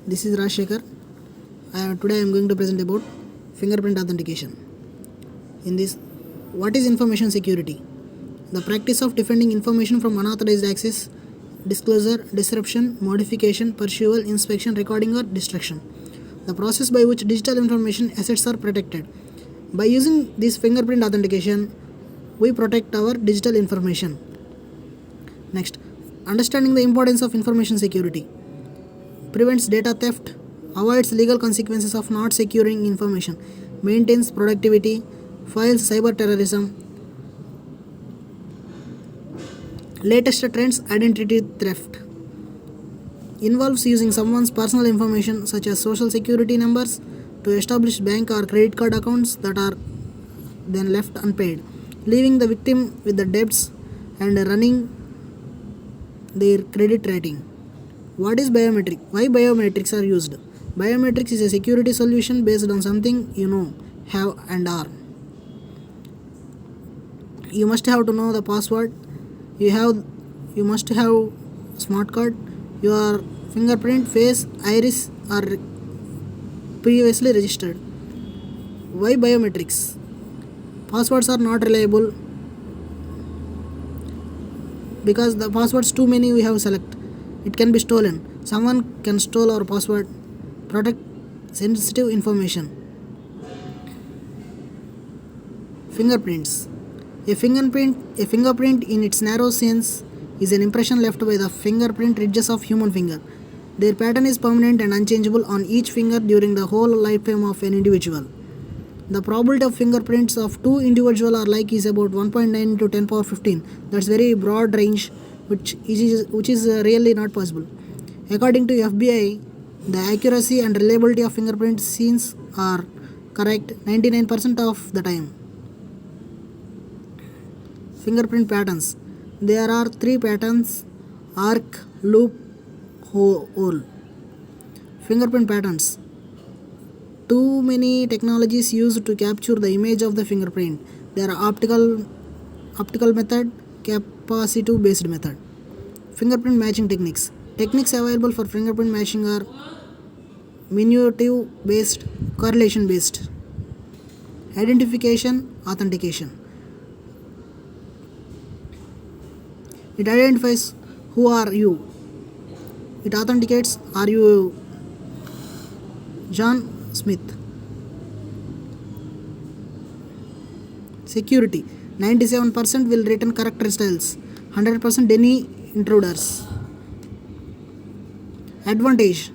This is Rajshekhar. Today I am going to present about fingerprint authentication. In this, what is information security? The practice of defending information from unauthorized access, disclosure, disruption, modification, pursual, inspection, recording, or destruction. The process by which digital information assets are protected. By using this fingerprint authentication, we protect our digital information. Next, understanding the importance of information security. Prevents data theft, avoids legal consequences of not securing information, maintains productivity, fights cyber terrorism. Latest trends: identity theft. Involves using someone's personal information such as social security numbers to establish bank or credit card accounts that are then left unpaid, leaving the victim with the debts and running their credit rating. What is biometric? Why biometrics are used? Biometrics is a security solution based on something you know, have, and are. You must have to know the password. You must have smart card. Your fingerprint, face, iris are previously registered. Why biometrics? Passwords are not reliable because the passwords too many we have select. It can be stolen. Someone can steal our password. Protect sensitive information. Fingerprints. A fingerprint in its narrow sense is an impression left by the fingerprint ridges of human finger. Their pattern is permanent and unchangeable on each finger during the whole lifetime of an individual. The probability of fingerprints of two individuals are like is about 1.9 into 10 power 15. That's very broad range, which is really not possible. According to FBI, the accuracy and reliability of fingerprint scenes are correct 99% of the time. Fingerprint patterns. There are three patterns: arc, loop, hole. Fingerprint patterns. Too many technologies used to capture the image of the fingerprint. There are optical method, capacitive based method. Fingerprint matching techniques. Techniques available for fingerprint matching are minutive based, correlation based. Identification, authentication. It identifies who are you. It authenticates are you John Smith. Security. 97% will return correct styles. 100% any intruders. Advantage.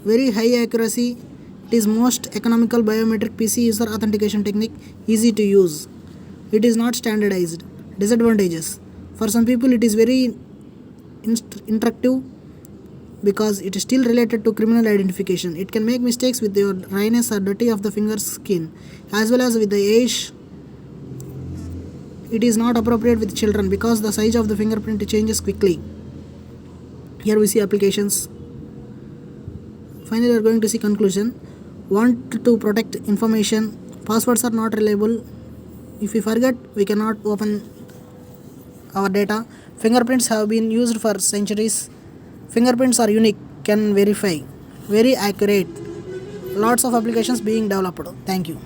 Very high accuracy. It is most economical biometric PC user authentication technique. Easy to use. It is not standardized. Disadvantages. For some people it is very interactive because it is still related to criminal identification. It can make mistakes with your dryness or dirty of the finger's skin, as well as with the age. It is not appropriate with children because the size of the fingerprint changes quickly. Here we see applications. Finally, we are going to see conclusion. Want to protect information. Passwords are not reliable. If we forget, we cannot open our data. Fingerprints have been used for centuries. Fingerprints are unique, can verify, very accurate. Lots of applications being developed. Thank you.